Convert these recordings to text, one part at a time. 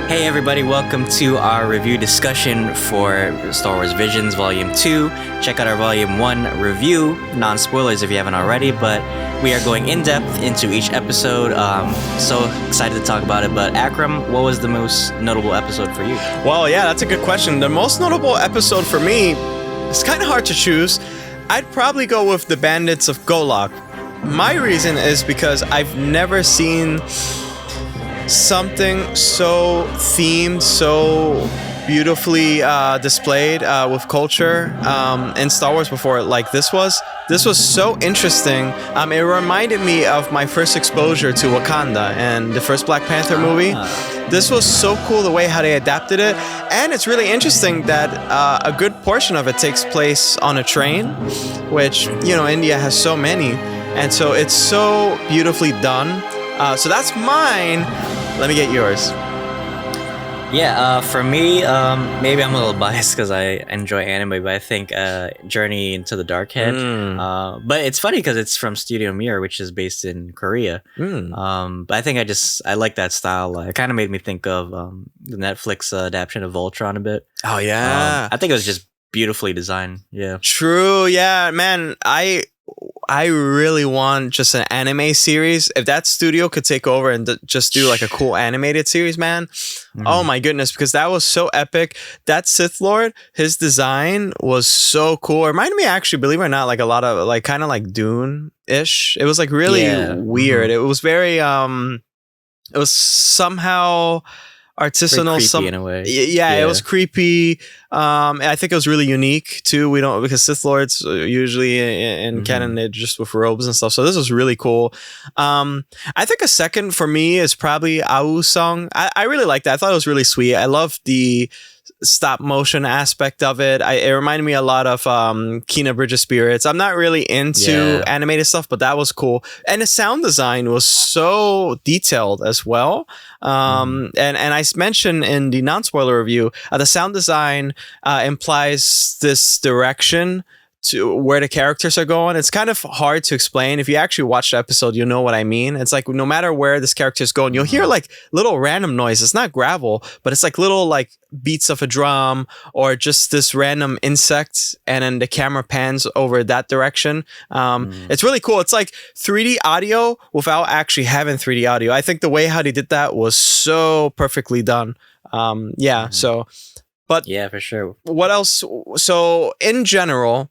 Hey everybody, welcome to our review discussion for Star Wars Visions Volume 2. Check out our Volume 1 review, non-spoilers if you haven't already, but we are going in-depth into each episode. So excited to talk about it, but Akram, what was the most notable episode for you? Well, yeah, that's a good question. The most notable episode for me, it's kind of hard to choose. I'd probably go with the Bandits of Golak. My reason is because I've never seen something so themed, so beautifully displayed with culture in Star Wars before like this was. This was so interesting. It reminded me of my first exposure to Wakanda and the first Black Panther movie. This was so cool the way how they adapted it, and it's really interesting that a good portion of it takes place on a train, which, you know, India has so many, and so it's so beautifully done. So that's mine. Let me get yours. Yeah, for me, maybe I'm a little biased because I enjoy anime, but I think Journey into the Dark Head. But it's funny because it's from Studio Mir, which is based in Korea. But I think I like that style. It kind of made me think of the Netflix adaptation of Voltron a bit. Oh, yeah. I think it was just beautifully designed. Yeah. True. Yeah, man. I really want just an anime series. If that studio could take over and just do like a cool animated series, man. Oh my goodness, because that was so epic. That Sith Lord, his design was so cool. It reminded me, actually, believe it or not, like a lot of like kind of like Dune-ish. It was like really weird. It was very it was somehow artisanal, creepy in a way. Yeah, it was creepy. I think it was really unique too. Because Sith Lords usually in canon they're just with robes and stuff. So this was really cool. I think a second for me is probably Au's song. I really liked that. I thought it was really sweet. I love the stop motion aspect of it. It reminded me a lot of Kena Bridge of Spirits. I'm not really into animated stuff, but that was cool. And the sound design was so detailed as well. And I mentioned in the non-spoiler review, the sound design implies this direction to where the characters are going. It's kind of hard to explain. If you actually watch the episode, you'll know what I mean. It's like no matter where this character is going, you'll hear like little random noise. It's not gravel, but it's like little like beats of a drum or just this random insect, and then the camera pans over that direction. It's really cool. It's like 3D audio without actually having 3D audio. I think the way how they did that was so perfectly done. So but yeah, for sure. What else? So in general,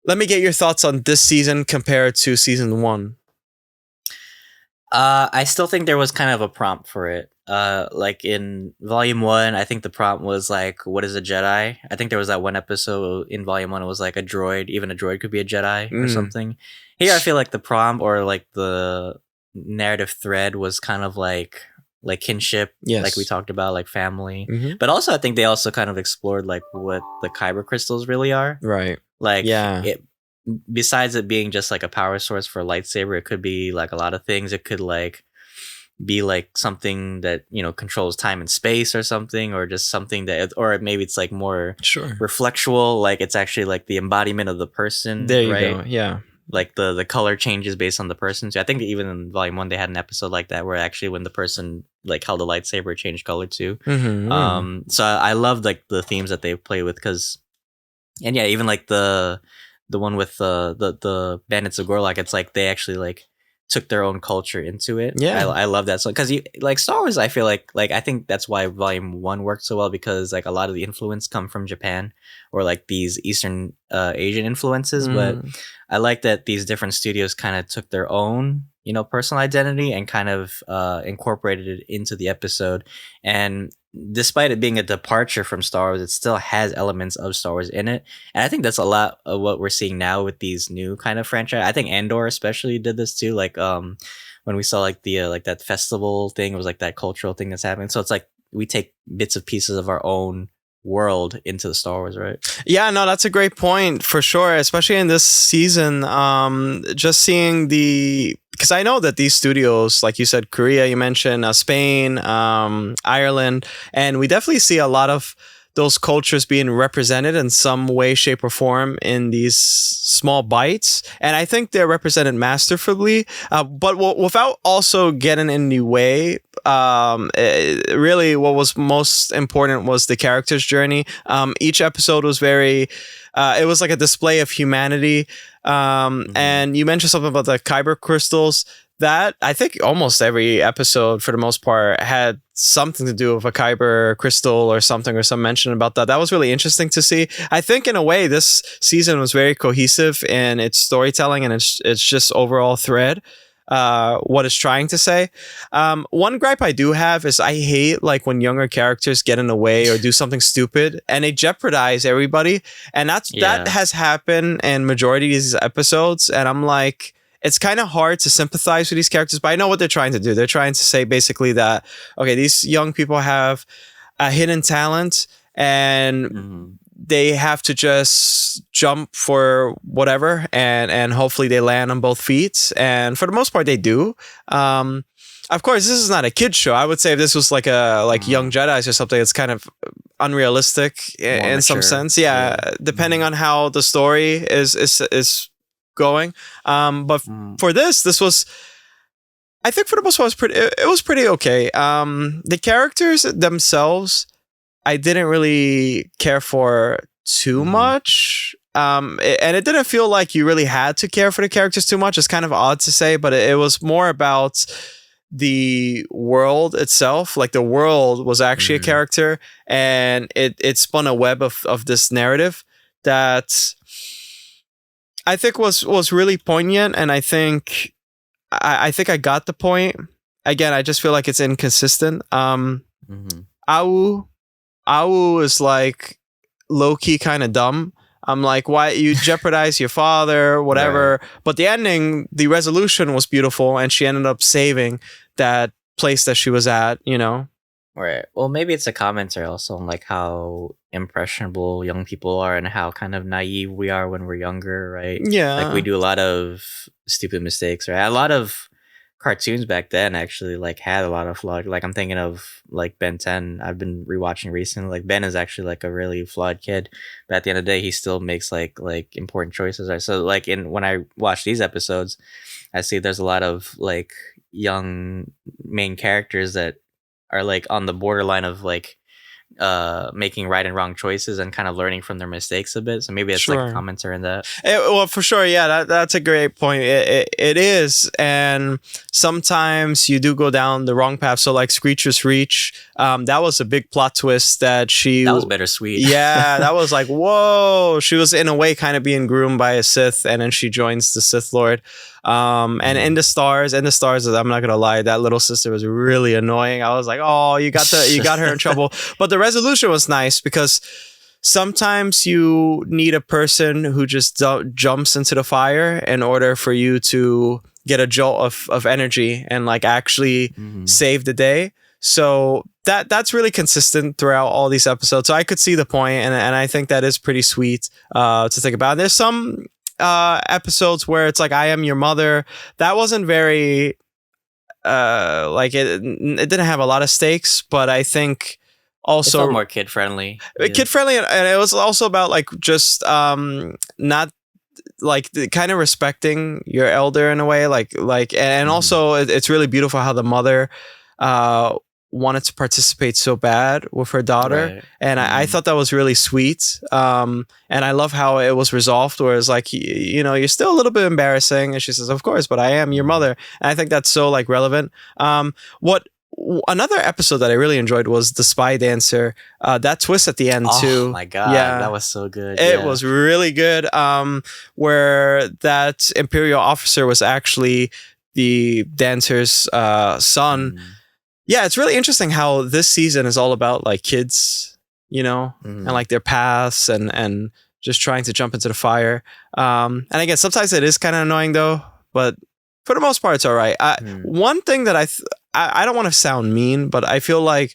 let me get your thoughts on this season compared to season 1. I still think there was kind of a prompt for it. Like in Volume 1, I think the prompt was like, what is a Jedi? I think there was that one episode in Volume 1, it was like a droid. Even a droid could be a Jedi or something. Here, I feel like the prompt or like the narrative thread was kind of like kinship, like we talked about, like family. But also I think they also kind of explored like what the kyber crystals really are. Right. Like besides it being just like a power source for a lightsaber, it could be like a lot of things. It could like be like something that, you know, controls time and space or something, or just something that, or maybe it's like more reflectual, like it's actually like the embodiment of the person. There you go. Yeah. Like the color changes based on the person. So I think even in Volume 1 they had an episode like that where actually when the person like held a lightsaber, it changed color too. So I love like the themes that they play with, because even like the one with the Bandits of Gorlak, it's like they actually like took their own culture into it. I love that. So because like Star Wars, I feel like I think that's why Volume 1 worked so well, because like a lot of the influence come from Japan or like these Eastern Asian influences. But I like that these different studios kind of took their own, you know, personal identity and kind of incorporated it into the episode. And despite it being a departure from Star Wars, it still has elements of Star Wars in it. And I think that's a lot of what we're seeing now with these new kind of franchise. I think Andor especially did this too. Like when we saw like the like that festival thing, it was like that cultural thing that's happening. So it's like we take bits of pieces of our own world into the Star Wars, right? Yeah, no, that's a great point for sure, especially in this season. Just seeing because I know that these studios, like you said, Korea, you mentioned Spain, Ireland, and we definitely see a lot of those cultures being represented in some way, shape, or form in these small bites. And I think they're represented masterfully, but without also getting in the way. Really, what was most important was the character's journey. Each episode was very, it was like a display of humanity. And you mentioned something about the kyber crystals. That I think almost every episode, for the most part, had something to do with a kyber crystal or something, or some mention about that. That was really interesting to see. I think in a way, this season was very cohesive in its storytelling and its just overall thread. What it's trying to say. One gripe I do have is I hate like when younger characters get in the way or do something stupid and they jeopardize everybody. And that has happened in majority of these episodes. And I'm like, it's kind of hard to sympathize with these characters, but I know what they're trying to do. They're trying to say basically that, okay, these young people have a hidden talent and they have to just jump for whatever and hopefully they land on both feet. And for the most part, they do. Of course, this is not a kid's show. I would say if this was like Young Jedis or something, it's kind of unrealistic in some sense. Yeah, depending on how the story is going. But for this was, I think for the most part, it was pretty okay. The characters themselves, I didn't really care for too much. And it didn't feel like you really had to care for the characters too much. It's kind of odd to say, but it was more about the world itself. Like the world was actually a character, and it spun a web of this narrative that I think was really poignant. And I think I got the point. Again, I just feel like it's inconsistent. Awu is like low-key kind of dumb. I'm like, why you jeopardize your father, whatever. Right. But the ending, the resolution was beautiful, and she ended up saving that place that she was at, you know? Right. Well, maybe it's a commentary also on like how impressionable young people are and how kind of naive we are when we're younger, right? Yeah. Like we do a lot of stupid mistakes, right? A lot of cartoons back then actually like had a lot of flawed, like I'm thinking of like Ben 10. I've been rewatching recently. Like Ben is actually like a really flawed kid, but at the end of the day he still makes like important choices, right? So like when I watch these episodes, I see there's a lot of like young main characters that are like on the borderline of like making right and wrong choices and kind of learning from their mistakes a bit. So maybe it's like a commentary in that. Well, for sure. Yeah, that's a great point. It is. And sometimes you do go down the wrong path. So like Screecher's Reach, that was a big plot twist that was bittersweet. Yeah, that was like, whoa. She was in a way kind of being groomed by a Sith, and then she joins the Sith Lord. And in the stars, I'm not gonna lie, that little sister was really annoying. I was like, oh, you got her in trouble. But the resolution was nice because sometimes you need a person who just jumps into the fire in order for you to get a jolt of energy and like actually save the day. So that's really consistent throughout all these episodes. So I could see the point, and I think that is pretty sweet to think about. There's some episodes where it's like I Am Your Mother. That wasn't very like it didn't have a lot of stakes, but I think also it's more kid friendly. Kid friendly, and it was also about like just not like kind of respecting your elder in a way, like and also it's really beautiful how the mother wanted to participate so bad with her daughter. Right. And I thought that was really sweet. And I love how it was resolved, where it's like, you know, you're still a little bit embarrassing. And she says, of course, but I am your mother. And I think that's so like relevant. Another episode that I really enjoyed was The Spy Dancer. That twist at the end too. Oh my God. Yeah, that was so good. It was really good. Where that Imperial officer was actually the dancer's son. Yeah, it's really interesting how this season is all about like kids, you know, and like their paths and just trying to jump into the fire. And again, sometimes it is kind of annoying though, but for the most part, it's all right. One thing that I don't want to sound mean, but I feel like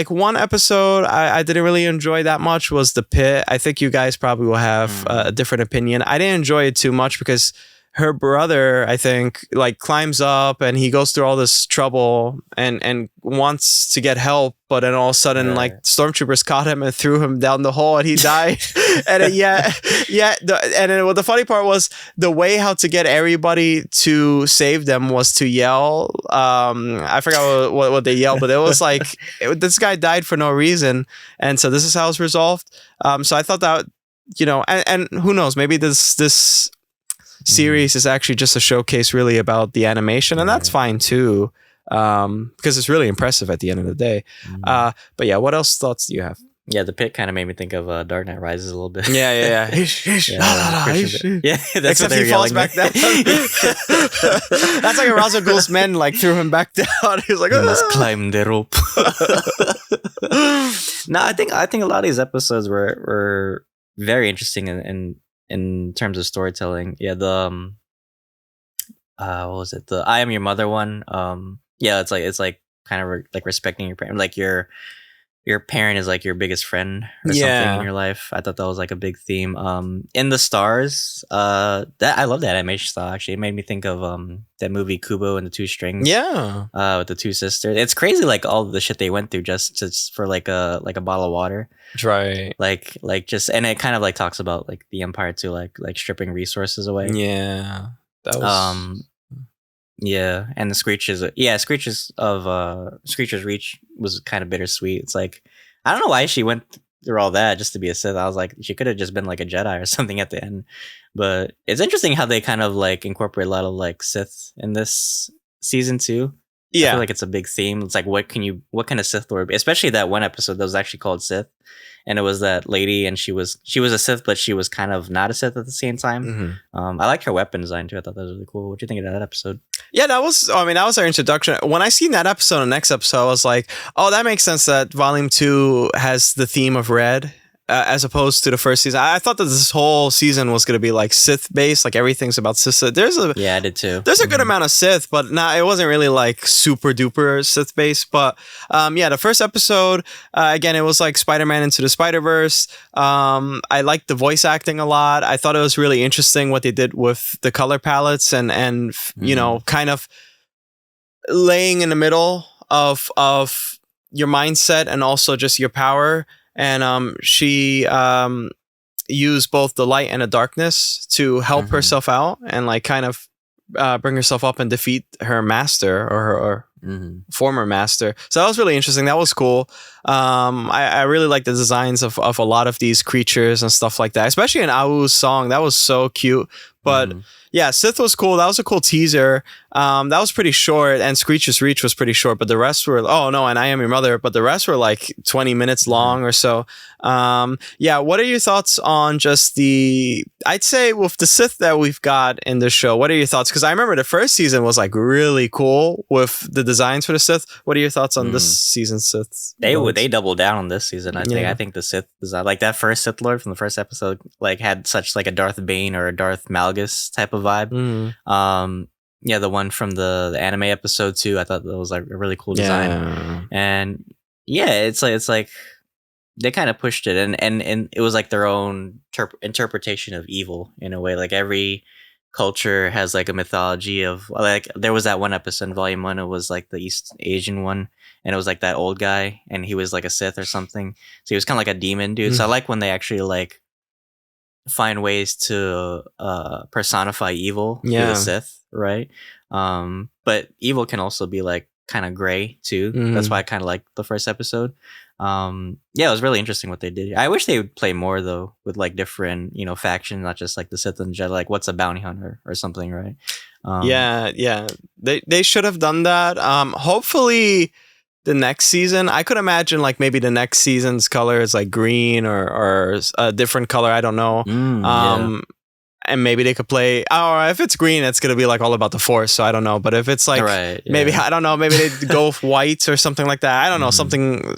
one episode I didn't really enjoy that much was The Pit. I think you guys probably will have a different opinion. I didn't enjoy it too much because her brother, I think, like climbs up and he goes through all this trouble and wants to get help, but then all of a sudden, like stormtroopers caught him and threw him down the hole and he died. And then, the funny part was the way how to get everybody to save them was to yell. I forgot what they yelled, but it was like this guy died for no reason, and so this is how it's resolved. So I thought that, you know, and who knows, maybe this series is actually just a showcase really about the animation, and that's fine too, because it's really impressive at the end of the day. But yeah, what else thoughts do you have? Yeah, the pit kind of made me think of Dark Knight Rises a little bit. Yeah. Yeah, that's except he falls back down. That's like a Ra's al Ghul's men like threw him back down. He was like, you must climb the rope. No, I think a lot of these episodes were very interesting in terms of storytelling. Yeah, the what was it? The I Am Your Mother one. Yeah, it's like kind of like respecting your parent, like your parent is like your biggest friend or something in your life. I thought that was like a big theme. In the Stars, that I love that animation style. Actually, it made me think of that movie Kubo and the Two Strings. Yeah, with the two sisters. It's crazy, like all the shit they went through just for like a bottle of water. Right. Like just, and it kind of like talks about like the Empire too, like stripping resources away. Yeah, that was. Yeah, and the Screeches Screecher's Reach was kind of bittersweet. It's like, I don't know why she went through all that just to be a Sith. I was like, she could have just been like a Jedi or something at the end. But it's interesting how they kind of like incorporate a lot of like Sith in this season too. Yeah, I feel like it's a big theme. It's like, what kind of Sith Lord, especially that one episode that was actually called Sith, and it was that lady, and she was a Sith, but she was kind of not a Sith at the same time. I liked her weapon design too. I thought that was really cool. What do you think of that episode? Yeah, that was our introduction. When I seen that episode and next episode, I was like, oh, that makes sense that Volume 2 has the theme of red. As opposed to the first season, I thought that this whole season was going to be like Sith based, like everything's about Sith. I did too. There's a good amount of Sith, but it wasn't really like super duper Sith based. But the first episode, again, it was like Spider-Man Into the Spider-Verse. I liked the voice acting a lot. I thought it was really interesting what they did with the color palettes and you know, kind of laying in the middle of your mindset and also just your power. And she used both the light and the darkness to help herself out and like kind of bring herself up and defeat her master or her former master. So that was really interesting. That was cool. I really like the designs of a lot of these creatures and stuff like that, especially in Au's song. That was so cute. But yeah, Sith was cool. That was a cool teaser. That was pretty short, and Screech's Reach was pretty short, but the rest were, and I Am Your Mother, but the rest were like 20 minutes long or so. What are your thoughts on just I'd say with the Sith that we've got in the show, what are your thoughts? Because I remember the first season was like really cool with the designs for the Sith. What are your thoughts on this season's Sith? They doubled down on this season. I think the Sith design, like that first Sith Lord from the first episode, like had such like a Darth Bane or a Darth Malgus type of vibe. The one from the anime episode too, I thought that was like a really cool design. And it's like they kind of pushed it, and it was like their own interpretation of evil in a way. Like every culture has like a mythology of, like, there was that one episode in Volume 1, it was like the East Asian one, and it was like that old guy, and he was like a Sith or something, so he was kind of like a demon dude. So I like when they actually like find ways to personify evil through the Sith, right? But evil can also be like kind of gray too. That's why I kind of like the first episode. It was really interesting what they did. I wish they would play more though with like different, factions, not just like the Sith and Jedi, like what's a bounty hunter or something, right? They should have done that. Hopefully the next season, I could imagine like maybe the next season's color is like green or a different color. I don't know. And maybe they could play, or if it's green, it's going to be like all about the Force. So I don't know. But if it's like, maybe, I don't know, maybe they go with white or something like that. I don't know, something,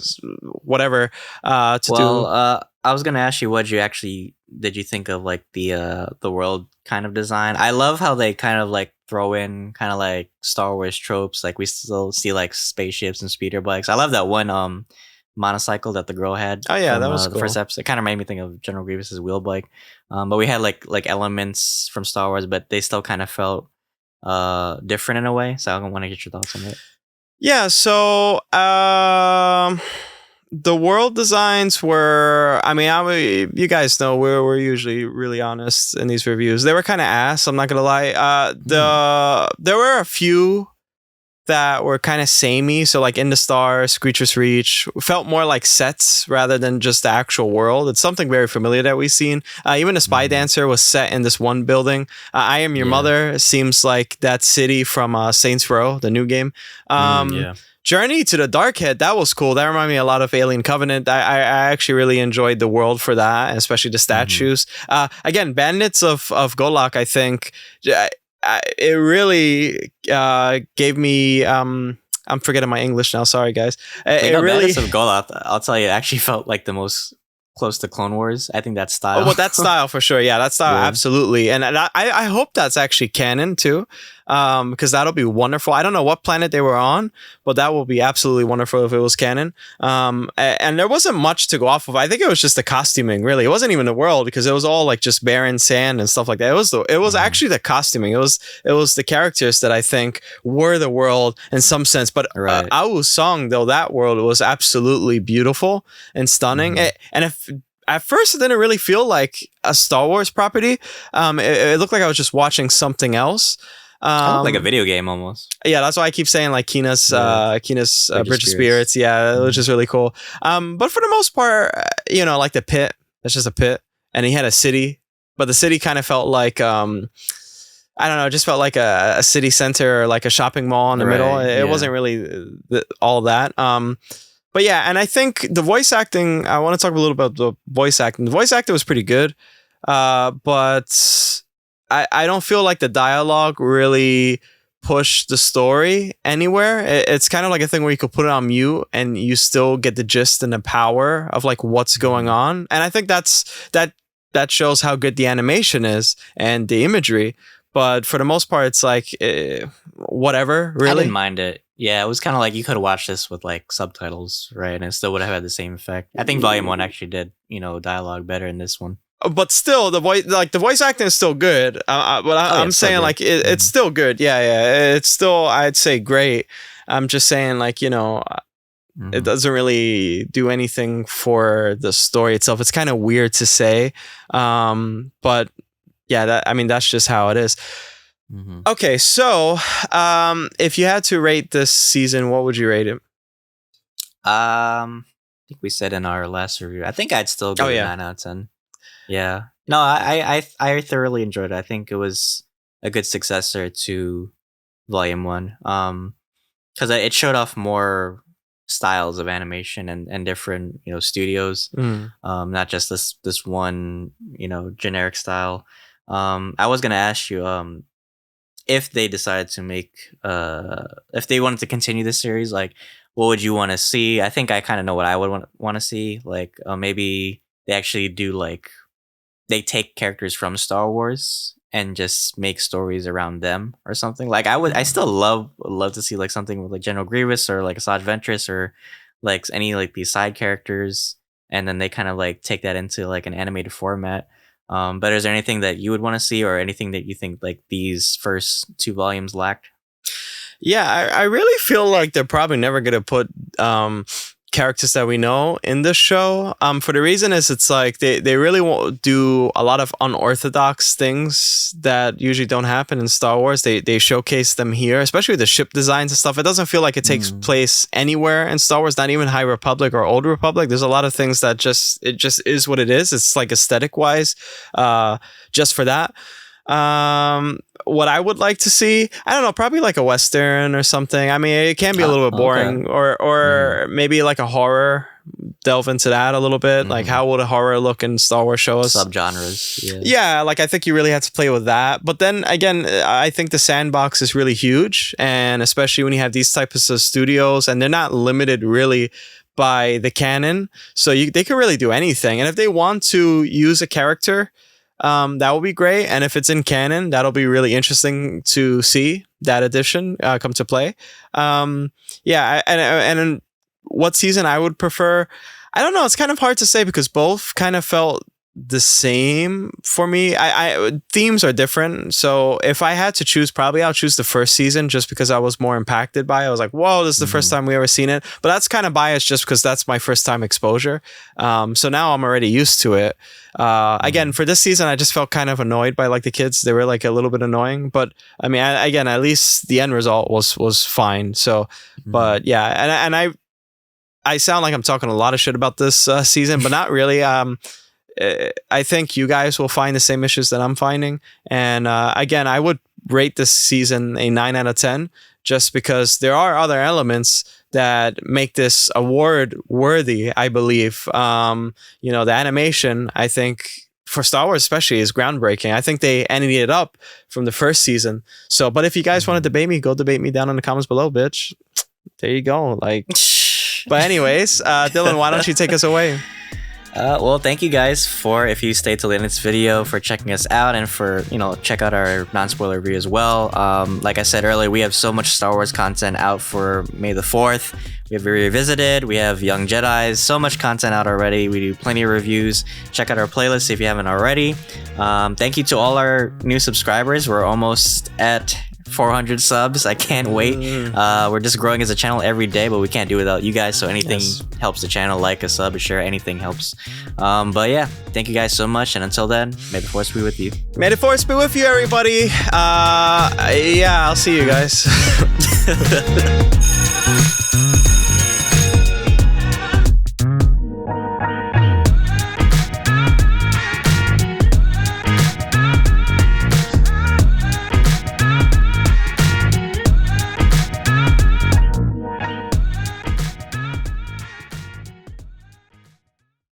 whatever to do. I was going to ask you, did you think of like the world kind of design? I love how they kind of like throw in kind of like Star Wars tropes. Like we still see like spaceships and speeder bikes. I love that one motorcycle that the girl had. Oh yeah, from, that was the cool. first episode. It kind of made me think of General Grievous's wheel bike. But we had like elements from Star Wars, but they still kind of felt different in a way. So I want to get your thoughts on it. Yeah, so the world designs were, I mean, you guys know we're usually really honest in these reviews. They were kind of ass, I'm not gonna lie. There were a few that were kind of samey. So like In the Stars, Screecher's Reach felt more like sets rather than just the actual world. It's something very familiar that we've seen. Even the Spy Dancer was set in this one building. I Am Your Mother seems like that city from Saints Row, the new game. Journey to the Darkhead, that was cool. That reminded me a lot of Alien Covenant. I actually really enjoyed the world for that, especially the statues. Again, Bandits of Golak, I think, it really gave me. I'm forgetting my English now. Sorry, guys. Bandits of Golak, I'll tell you, it actually felt like the most close to Clone Wars. I think that style. Oh, well, that style for sure. Yeah, that style, absolutely. And I hope that's actually canon too, because that'll be wonderful. I don't know what planet they were on, but that will be absolutely wonderful if it was canon. And there wasn't much to go off of. I think it was just the costuming, really. It wasn't even the world, because it was all like just barren sand and stuff like that. It was actually the costuming. It was the characters that I think were the world in some sense. But Au's song, though, that world was absolutely beautiful and stunning. And if at first it didn't really feel like a Star Wars property, it looked like I was just watching something else. Like a video game almost. Yeah, that's why I keep saying like Kina's Bridge of Spirits. Yeah, which is really cool. But for the most part, like the pit, it's just a pit, and he had a city, but the city kind of felt like I don't know, it just felt like a city center or like a shopping mall in the middle. It wasn't really all that. But yeah, and I think the voice acting, I want to talk a little about the voice acting. The voice acting was pretty good, but I don't feel like the dialogue really pushed the story anywhere. It's kind of like a thing where you could put it on mute and you still get the gist and the power of like what's going on. And I think that shows how good the animation is and the imagery. But for the most part, it's like whatever, really. I didn't mind it. Yeah, it was kind of like you could have watched this with like subtitles, right? And it still would have had the same effect. I think Volume 1 actually did, dialogue better in this one. But still, the voice acting is still good. But I'm saying like it's still good. Yeah, it's still, I'd say, great. I'm just saying like it doesn't really do anything for the story itself. It's kind of weird to say, but yeah, that's just how it is. Okay, so if you had to rate this season, what would you rate it? I think we said in our last review, I think I'd still give it 9 out of 10. Yeah. No, I thoroughly enjoyed it. I think it was a good successor to Volume 1. Because it showed off more styles of animation and different, studios. Not just this one, generic style. I was gonna ask you, if they decided to make, if they wanted to continue this series, like, what would you want to see? I think I kind of know what I would want to see. Like, maybe they actually do like, they take characters from Star Wars and just make stories around them or something. Like I still love to see like something with like General Grievous or like Asajj Ventress or like any like these side characters, and then they kind of like take that into like an animated format. But is there anything that you would want to see, or anything that you think like these first 2 volumes lacked? Yeah, I really feel like they're probably never gonna put characters that we know in this show. For the reason is it's like they really won't do a lot of unorthodox things that usually don't happen in Star Wars. They showcase them here, especially with the ship designs and stuff. It doesn't feel like it takes place anywhere in Star Wars, not even High Republic or Old Republic. There's a lot of things that just is what it is. It's like aesthetic wise, just for that. What I would like to see, I don't know, probably like a Western or something. I mean, it can be a little bit boring, or maybe like a horror, delve into that a little bit. Like, how would a horror look in Star Wars shows? Subgenres. Yeah, like I think you really have to play with that. But then again, I think the sandbox is really huge, and especially when you have these types of studios, and they're not limited really by the canon, so they could really do anything. And if they want to use a character, that will be great. And if it's in canon, that'll be really interesting to see that addition come to play. And what season I would prefer, I don't know. It's kind of hard to say because both kind of felt the same for me. I themes are different. So if I had to choose, probably I'll choose the first season just because I was more impacted by it. I was like, whoa, this is the first time we ever seen it. But that's kind of biased just because that's my first time exposure. So now I'm already used to it. Again, for this season, I just felt kind of annoyed by like the kids. They were like a little bit annoying, but I mean, again, at least the end result was fine. So, but yeah, and I sound like I'm talking a lot of shit about this season, but not really. I think you guys will find the same issues that I'm finding. And again, I would rate this season a 9 out of 10 just because there are other elements that make this award worthy, I believe. You know, the animation, I think, for Star Wars especially, is groundbreaking. I think they ended it up from the first season. So, but if you guys want to debate me, go debate me down in the comments below, bitch. There you go. Like, but anyways, Dylan, why don't you take us away? Well, thank you guys if you stayed till the end of this video, for checking us out, and for, check out our non-spoiler review as well. Like I said earlier, we have so much Star Wars content out for May the 4th. We have Revisited, we have Young Jedis, so much content out already. We do plenty of reviews. Check out our playlist if you haven't already. Thank you to all our new subscribers. We're almost at 400 subs. I can't wait. We're just growing as a channel every day, but we can't do it without you guys, so anything helps the channel. Like, a sub, a share, anything helps. But yeah, thank you guys so much, and until then, may the force be with you. May the force be with you, everybody. Yeah, I'll see you guys.